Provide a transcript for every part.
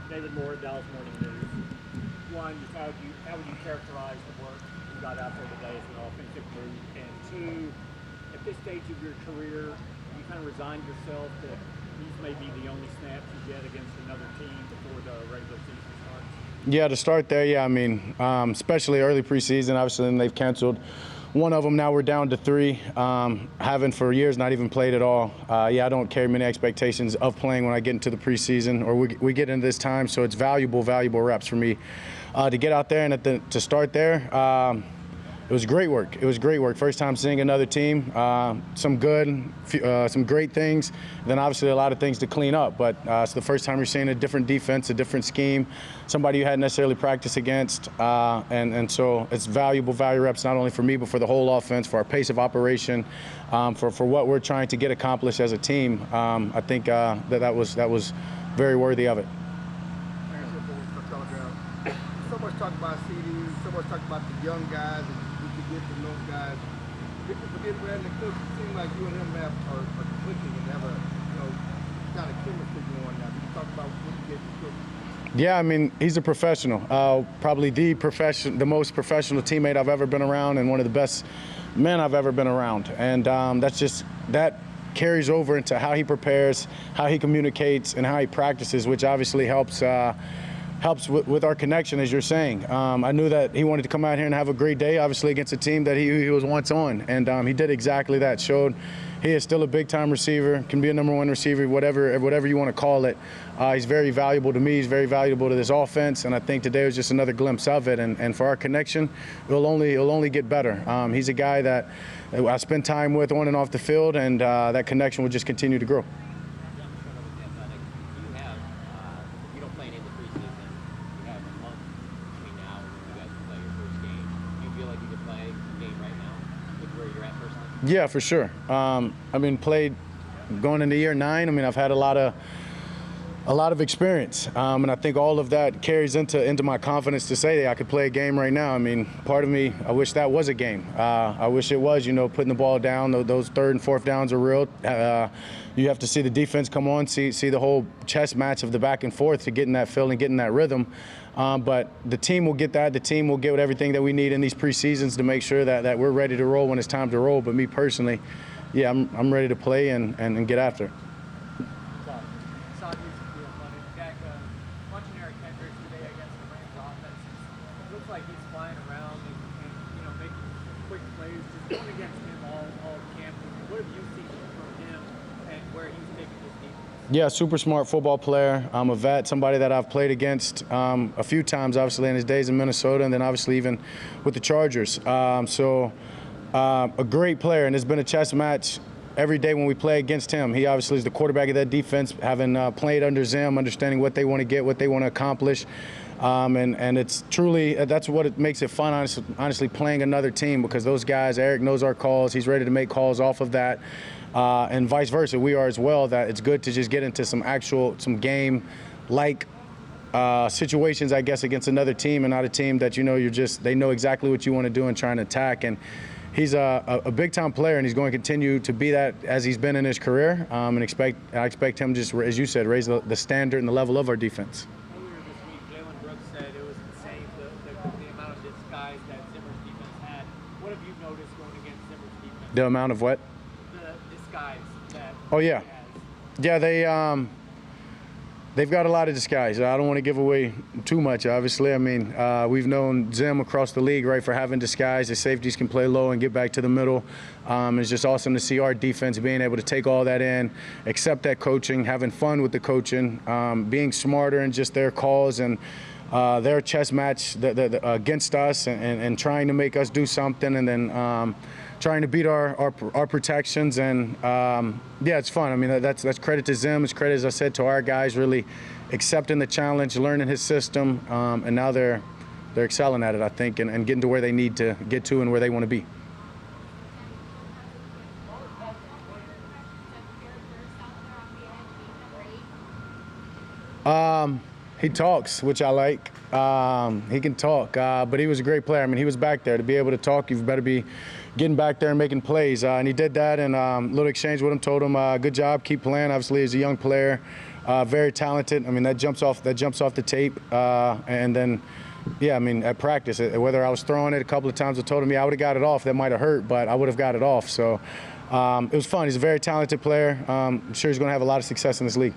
David Moore, Dallas Morning News. One, just how would you characterize the work you got out there today as an offensive group? And two, at this stage of your career, you kind of resigned yourself that these may be the only snaps you get against another team before the regular season starts? Yeah, to start there, yeah, I mean, especially early preseason, obviously, and they've canceled one of them. Now we're down to three. Haven't for years not even played at all. Yeah, I don't carry many expectations of playing when I get into the preseason or we get into this time, so it's valuable reps for me to get out there and to start there. It was great work. It was great work. First time seeing another team. Some great things. Then obviously a lot of things to clean up. But it's the first time you're seeing a different defense, a different scheme, somebody you hadn't necessarily practiced against. And so it's value reps not only for me but for the whole offense, for our pace of operation, for what we're trying to get accomplished as a team. I think that was very worthy of it. So much talk about CDs, so much talk about the young guys. Get from those guys. Forget Brandon Cooks. It seems like you and him are clicking and have a kind of chemistry going now. You talk about what you get from Cooks. Yeah, I mean, he's a professional. Probably the most professional teammate I've ever been around, and one of the best men I've ever been around. And that carries over into how he prepares, how he communicates, and how he practices, which obviously helps with our connection, as you're saying. I knew that he wanted to come out here and have a great day, obviously against a team that he was once on, and he did exactly that. Showed he is still a big-time receiver, can be a number one receiver, whatever you want to call it. He's very valuable to me. He's very valuable to this offense, and I think today was just another glimpse of it. And for our connection, it'll only get better. He's a guy that I spend time with on and off the field, and that connection will just continue to grow. Yeah, for sure. I mean, played going into year 9. I mean, I've had a lot of experience, and I think all of that carries into my confidence to say that I could play a game right now. I mean, part of me, I wish that was a game. I wish it was, putting the ball down. Those third and fourth downs are real. You have to see the defense come on, see the whole chess match of the back and forth to get in that feel and get in that rhythm. But the team will get that. The team will get everything that we need in these preseasons to make sure that we're ready to roll when it's time to roll. But me personally, yeah, I'm ready to play and get after it. Watching Kendricks today against the Rams offense, it looks like he's flying around and making quick plays. Just going against him all camp. What have you seen from him and where he's taking his defense? Yeah, super smart football player. I'm a vet, somebody that I've played against a few times, obviously, in his days in Minnesota, and then obviously even with the Chargers. A great player, and it's been a chess match every day when we play against him. He obviously is the quarterback of that defense, having played under Zim, understanding what they want to get, what they want to accomplish. And it's truly, that's what it makes it fun, honestly, playing another team, because those guys, Eric knows our calls. He's ready to make calls off of that. And vice versa, we are as well, that it's good to just get into some game-like situations, I guess, against another team and not a team that they know exactly what you want to do and trying to attack. And he's a big-time player, and he's going to continue to be that as he's been in his career. And I expect him, just as you said, raise the standard and the level of our defense. Earlier this week, Jalen Brooks said it was insane the amount of disguise that Zimmer's defense had. What have you noticed going against Zimmer's defense? The amount of what? The disguise that. Oh yeah, yeah. They've got a lot of disguise. I don't want to give away too much, obviously. I mean, we've known Zim across the league, right, for having disguise. The safeties can play low and get back to the middle. It's just awesome to see our defense being able to take all that in, accept that coaching, having fun with the coaching, being smarter in just their calls and their chess match against us and trying to make us do something, and then trying to beat our protections. And yeah, it's fun. I mean, that's credit to Zim. It's credit, as I said, to our guys really accepting the challenge, learning his system, and now they're excelling at it, I think, and getting to where they need to get to and where they want to be. He talks, which I like. He can talk, but he was a great player. I mean, he was back there. To be able to talk, you better be getting back there and making plays. And he did that, and little exchange with him, told him, good job, keep playing. Obviously, he's a young player. very talented. I mean, that jumps off the tape. And then, yeah, I mean, at practice, whether I was throwing it a couple of times, I told him, yeah, I would have got it off. That might have hurt, but I would have got it off. So it was fun. He's a very talented player. I'm sure he's going to have a lot of success in this league.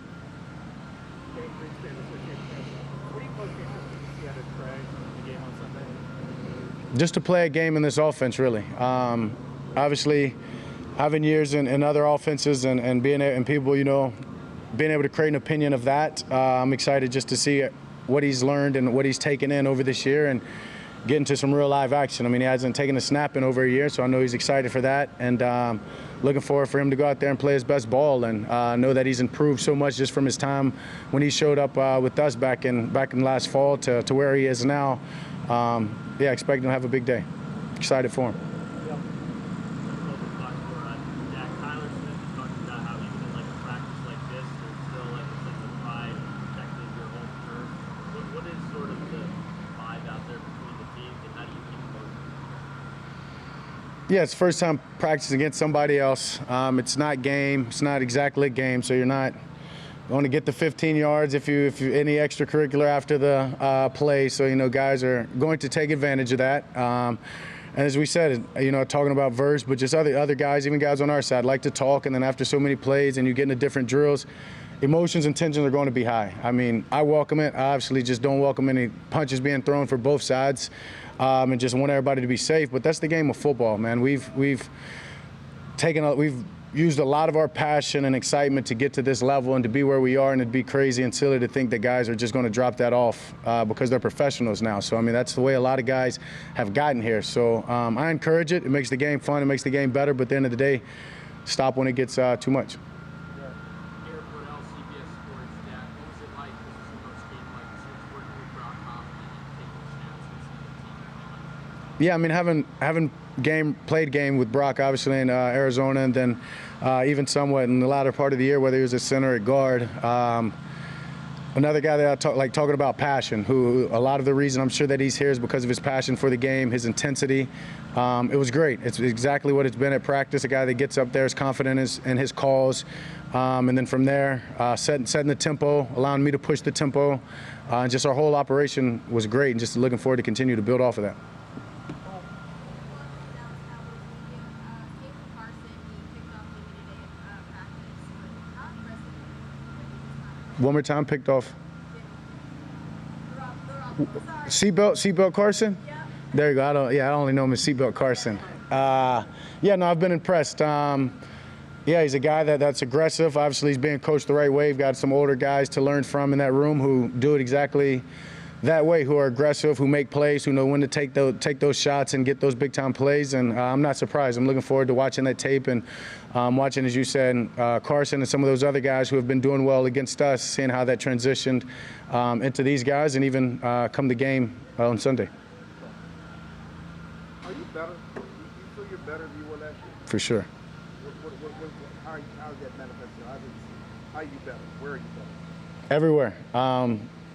Just to play a game in this offense, really. Obviously, having years in other offenses and people, you know, being able to create an opinion of that, I'm excited just to see what he's learned and what he's taken in over this year and get into some real live action. I mean, he hasn't taken a snap in over a year, so I know he's excited for that. And looking forward for him to go out there and play his best ball. And know that he's improved so much just from his time when he showed up with us back in last fall to where he is now. Yeah, expect him to have a big day. Excited for him. Yeah, it's first time practicing against somebody else. It's not game. It's not exactly a game, so you're not going to get the 15 yards if you any extracurricular after the play. So, you know, guys are going to take advantage of that. And as we said, you know, talking about verse, but just other guys, even guys on our side, like to talk. And then after so many plays and you get into different drills, emotions and tensions are going to be high. I mean, I welcome it. I obviously just don't welcome any punches being thrown for both sides. And just want everybody to be safe. But that's the game of football, man. We've used a lot of our passion and excitement to get to this level and to be where we are, and it'd be crazy and silly to think that guys are just going to drop that off because they're professionals now. So, I mean, that's the way a lot of guys have gotten here. So I encourage it. It makes the game fun. It makes the game better. But at the end of the day, stop when it gets too much. Yeah, I mean, having played game with Brock, obviously in Arizona, and then even somewhat in the latter part of the year, whether he was a center or guard. Another guy that talking about passion, who a lot of the reason I'm sure that he's here is because of his passion for the game, his intensity. It was great. It's exactly what it's been at practice. A guy that gets up there, is confident in his calls, and then from there, setting the tempo, allowing me to push the tempo. And just our whole operation was great, and just looking forward to continue to build off of that. One more time, picked off. Seatbelt Carson? Yeah. There you go. I only know him as Seatbelt Carson. Yeah, no, I've been impressed. Yeah, he's a guy that's aggressive. Obviously, he's being coached the right way. We've got some older guys to learn from in that room who do it exactly that way, who are aggressive, who make plays, who know when to take those shots and get those big-time plays. And I'm not surprised. I'm looking forward to watching that tape and watching, as you said, Carson and some of those other guys who have been doing well against us, seeing how that transitioned into these guys and even come the game on Sunday. Are you better? You feel you're better than you were last year? For sure. How does that manifest? How are you better? Where are you better? Everywhere.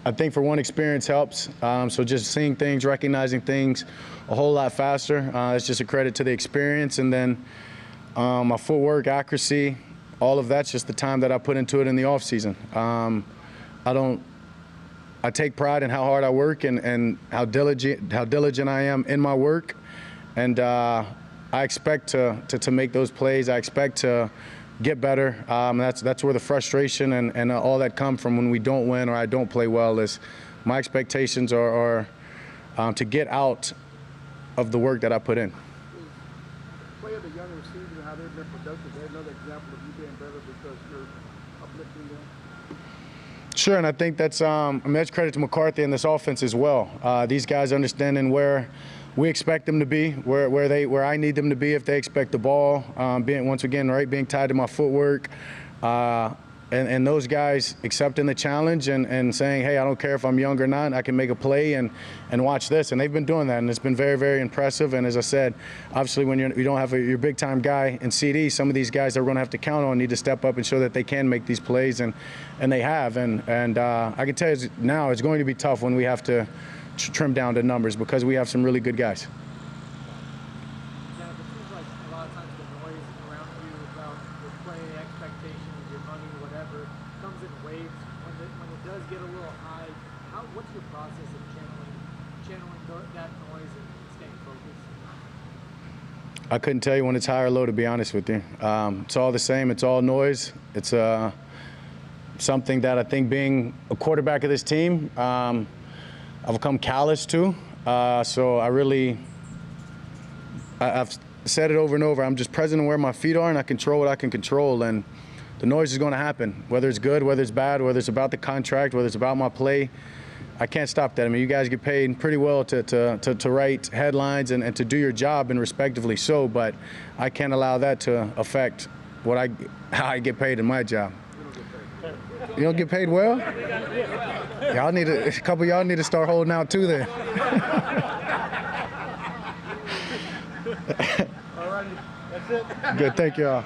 I think for one, experience helps. So just seeing things, recognizing things a whole lot faster. It's just a credit to the experience. And then my footwork, accuracy, all of that's just the time that I put into it in the off season. I take pride in how hard I work and how diligent I am in my work. And I expect to make those plays. I expect to get better. That's where the frustration and all that come from when we don't win or I don't play well. Is my expectations are to get out of the work that I put in. Play of the young receivers and how they've been productive. They're another example of you being better because you're uplifting them. Sure, and I think that's that's credit to McCarthy and this offense as well. These guys understanding where we expect them to be, where I need them to be if they expect the ball, being tied to my footwork, and those guys accepting the challenge and saying, hey, I don't care if I'm young or not, I can make a play and watch this. And they've been doing that, and it's been very, very impressive. And as I said, obviously when you don't have your big-time guy in CD, some of these guys that we're going to have to count on need to step up and show that they can make these plays, and they have. And I can tell you now it's going to be tough when we have to trim down the numbers because we have some really good guys. Yeah, it seems like a lot of times the noise around you about your play, expectations, your money, whatever, comes in waves. little high. What's your process of channeling that noise and staying focused? I couldn't tell you when it's high or low, to be honest with you. It's all the same. It's all noise. It's something that I think, being a quarterback of this team, I've become callous to. So I've said it over and over. I'm just present where my feet are, and I control what I can control. And the noise is going to happen, whether it's good, whether it's bad, whether it's about the contract, whether it's about my play. I can't stop that. I mean, you guys get paid pretty well to write headlines and to do your job, and respectively so, but I can't allow that to affect how I get paid in my job. You don't get paid well? A couple of y'all need to start holding out too then. All righty, that's it. Good, thank y'all.